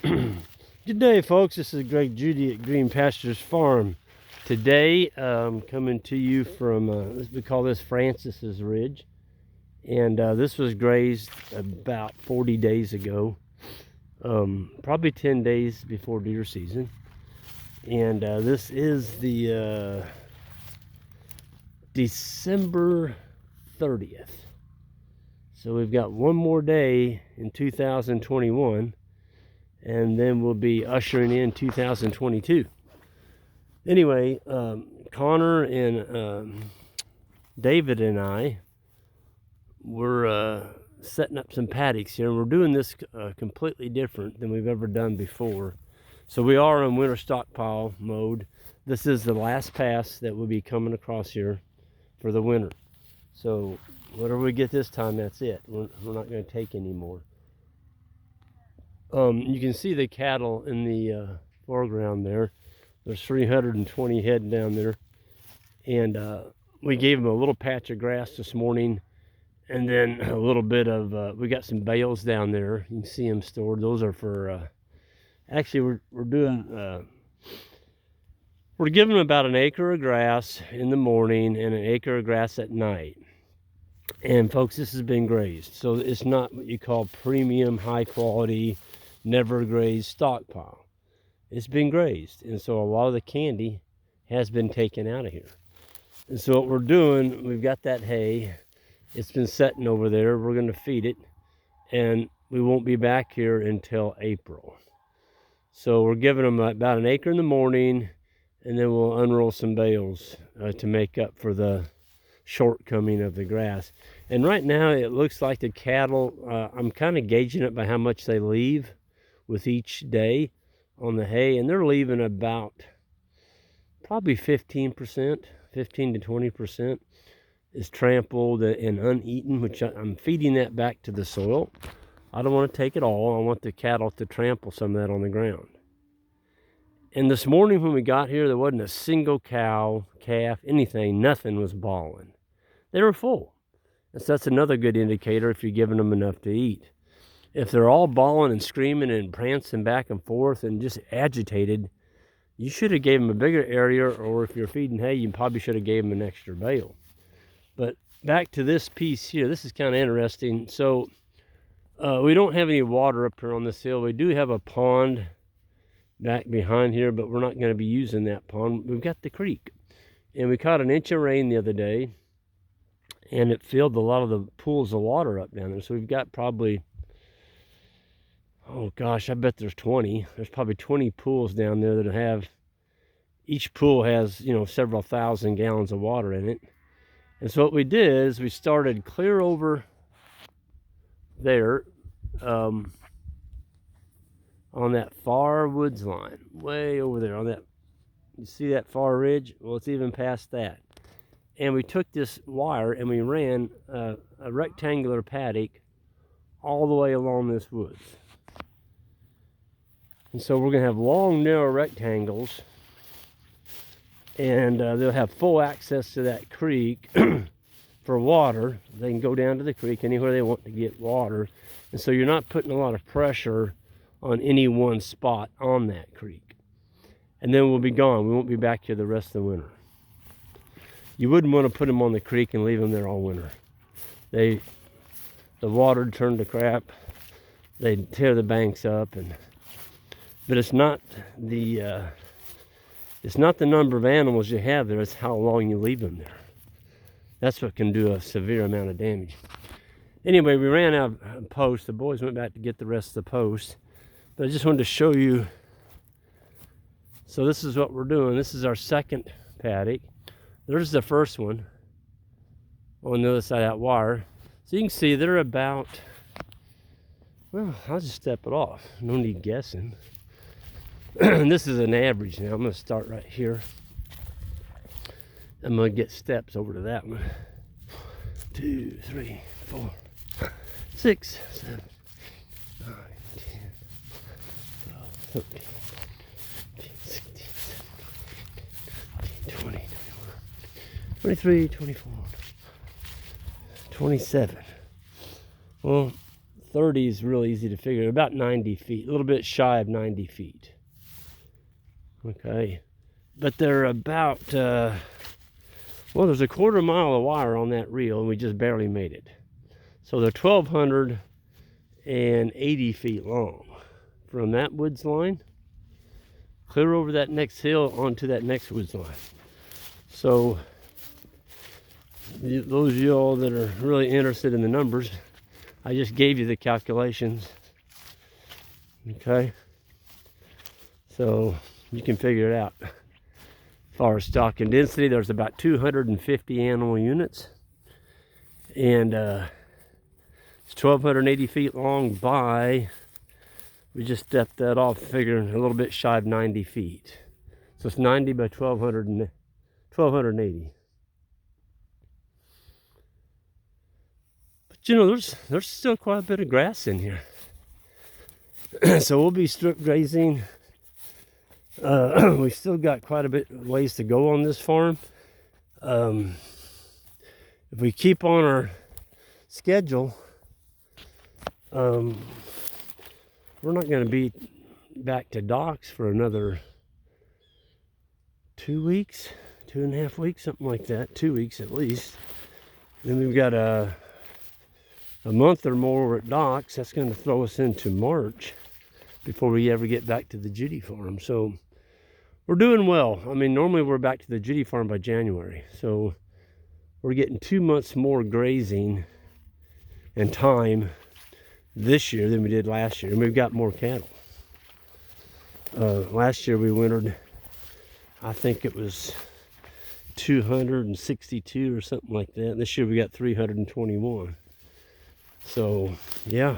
Good day, folks. This is Greg Judy at Green Pastures Farm. Today, coming to you from, we call this Francis's Ridge. And this was grazed about 40 days ago, probably 10 days before deer season. And this is the December 30th. So we've got one more day in 2021. And then we'll be ushering in 2022. Anyway, Connor and David and I were setting up some paddocks here, and we're doing this completely different than we've ever done before. So we are in winter stockpile mode. This is the last pass that will be coming across here for the winter. So whatever we get this time, that's it. We're not going to take any more. You can see the cattle in the foreground there. There's 320 head down there. And we gave them a little patch of grass this morning. And then a little bit of, we got some bales down there. You can see them stored. Those are for, actually we're doing, we're giving them about an acre of grass in the morning and an acre of grass at night. And folks, this has been grazed. So it's not what you call premium, high quality, never grazed stockpile. It's been grazed, and so a lot of the candy has been taken out of here. And so what we're doing, we've got that hay. It's been sitting over there. We're going to feed it, and we won't be back here until April. So we're giving them about an acre in the morning, and then we'll unroll some bales to make up for the shortcoming of the grass. And right now it looks like the cattle, I'm kind of gauging it by how much they leave with each day on the hay, and they're leaving about probably 15%, 15 to 20% is trampled and uneaten, which I'm feeding that back to the soil. I don't want to take it all. I want the cattle to trample some of that on the ground. And this morning when we got here, there wasn't a single cow, calf, anything, nothing was bawling. They were full. And so that's another good indicator if you're giving them enough to eat. If they're all bawling and screaming and prancing back and forth and just agitated, you should have gave them a bigger area, or if you're feeding hay, you probably should have gave them an extra bale. But back to this piece here, this is kind of interesting. So we don't have any water up here on this hill. We do have a pond back behind here, but we're not going to be using that pond. We've got the creek, and we caught an inch of rain the other day, and it filled a lot of the pools of water up down there. So we've got probably, oh gosh, I bet there's 20. There's probably 20 pools down there that have, each pool has, you know, several thousand gallons of water in it. And so what we did is we started clear over there on that far woods line, way over there on that, you see that far ridge? Well, it's even past that. And we took this wire and we ran a rectangular paddock all the way along this woods. And so we're going to have long, narrow rectangles, and they'll have full access to that creek for water. They can go down to the creek anywhere they want to get water. And so you're not putting a lot of pressure on any one spot on that creek. And then we'll be gone. We won't be back here the rest of the winter. You wouldn't want to put them on the creek and leave them there all winter. The water turn to crap. They tear the banks up, but it's not the number of animals you have there, it's how long you leave them there. That's what can do a severe amount of damage. Anyway, we ran out of posts. The boys went back to get the rest of the posts. But I just wanted to show you. So this is what we're doing. This is our second paddock. There's the first one on the other side of that wire. So you can see they're about, well, I'll just step it off. No need guessing. This is an average now. I'm going to start right here. I'm going to get steps over to that one. 2, 3, 4, 6, 7, 9, 10, 12, 13, 14, 16, 17, 18, 20, 21, 23, 24, 27. Well, 30 is really easy to figure. About 90 feet, a little bit shy of 90 feet. Okay, but they're about, well, there's a 1/4 mile of wire on that reel, and we just barely made it. So they're 1,280 feet long from that woods line, clear over that next hill onto that next woods line. So those of you all that are really interested in the numbers, I just gave you the calculations. Okay, so you can figure it out. As far as stock and density, there's about 250 animal units, and it's 1,280 feet long by, we just stepped that off, figuring a little bit shy of 90 feet. So it's 90 by 1,280. But you know, there's still quite a bit of grass in here. So we'll be strip grazing. We still got quite a bit ways to go on this farm. If we keep on our schedule, we're not going to be back to docks for another 2 weeks, 2.5 weeks, something like that. 2 weeks at least. Then we've got a month or more at docks. That's going to throw us into March before we ever get back to the Judy farm. So we're doing well. I mean, normally we're back to the Judy farm by January. So we're getting 2 months more grazing and time this year than we did last year. And we've got more cattle. Last year we wintered, I think it was 262 or something like that. This year we got 321. So, yeah.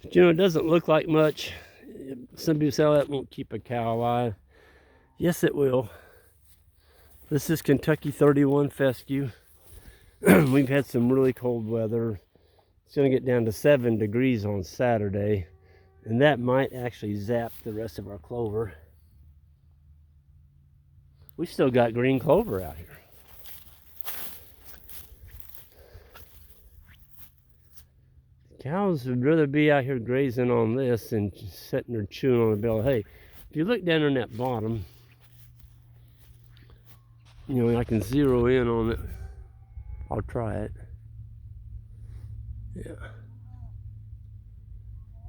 But, you know, it doesn't look like much. Some people say, oh, that won't keep a cow alive. Yes, it will. This is Kentucky 31 fescue. We've had some really cold weather. It's going to get down to 7 degrees on Saturday, and that might actually zap the rest of our clover. We still got green clover out here. Cows would rather be out here grazing on this than sitting there chewing on a bale of hay. If you look down on that bottom, you know, I can zero in on it. I'll try it. Yeah.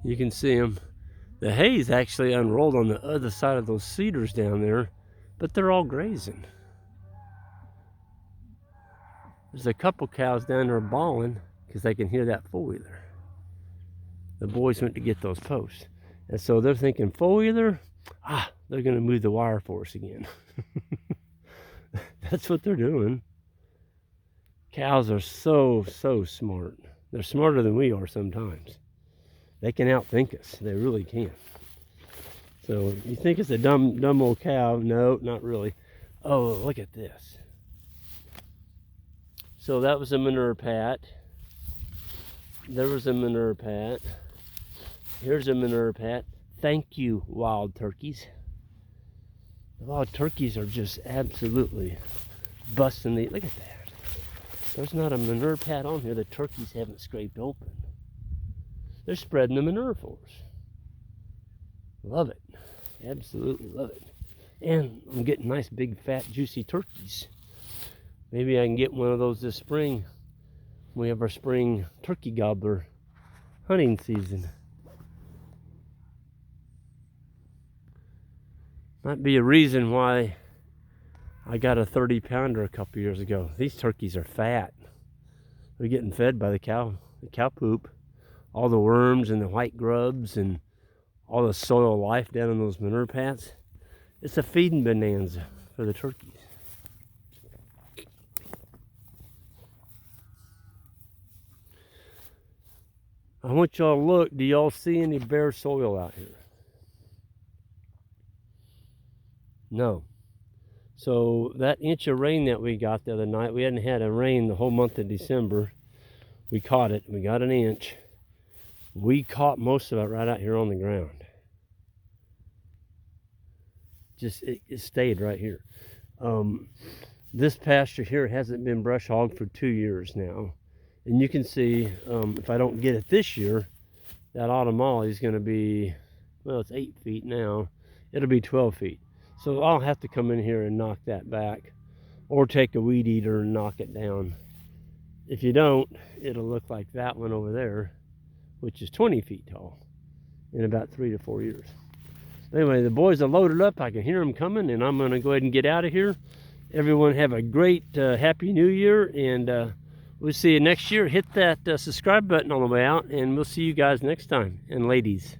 You can see them. The hay's actually unrolled on the other side of those cedars down there, but they're all grazing. There's a couple cows down there bawling because they can hear that four-wheeler. The boys went to get those posts. And so they're thinking, four-wheeler? They're going to move the wire for us again. That's what they're doing. Cows are so smart. They're smarter than we are sometimes. They can outthink us. They really can. So you think it's a dumb old cow? No, not really. Oh, look at this. So that was a manure pat. There was a manure pat. Here's a manure pat. Thank you, wild turkeys. The wild turkeys are just absolutely busting the... Look at that. There's not a manure pad on here the turkeys haven't scraped open. They're spreading the manure for us. Love it. Absolutely love it. And I'm getting nice big fat juicy turkeys. Maybe I can get one of those this spring. We have our spring turkey gobbler hunting season. Might be a reason why I got a 30-pounder a couple years ago. These turkeys are fat. They're getting fed by the cow poop. All the worms and the white grubs and all the soil life down in those manure pads. It's a feeding bonanza for the turkeys. I want y'all to look. Do y'all see any bare soil out here? No. So that inch of rain that we got the other night, we hadn't had a rain the whole month of December. We caught it. We got an inch. We caught most of it right out here on the ground. Just it stayed right here. This pasture here hasn't been brush hogged for 2 years now. And you can see, if I don't get it this year, that autumn molly is going to be, well, it's 8 feet now. It'll be 12 feet. So I'll have to come in here and knock that back, or take a weed eater and knock it down. If you don't, it'll look like that one over there, which is 20 feet tall in about 3 to 4 years. Anyway, the boys are loaded up. I can hear them coming, and I'm going to go ahead and get out of here. Everyone have a great Happy New Year, and we'll see you next year. Hit that subscribe button on the way out, and we'll see you guys next time. And ladies.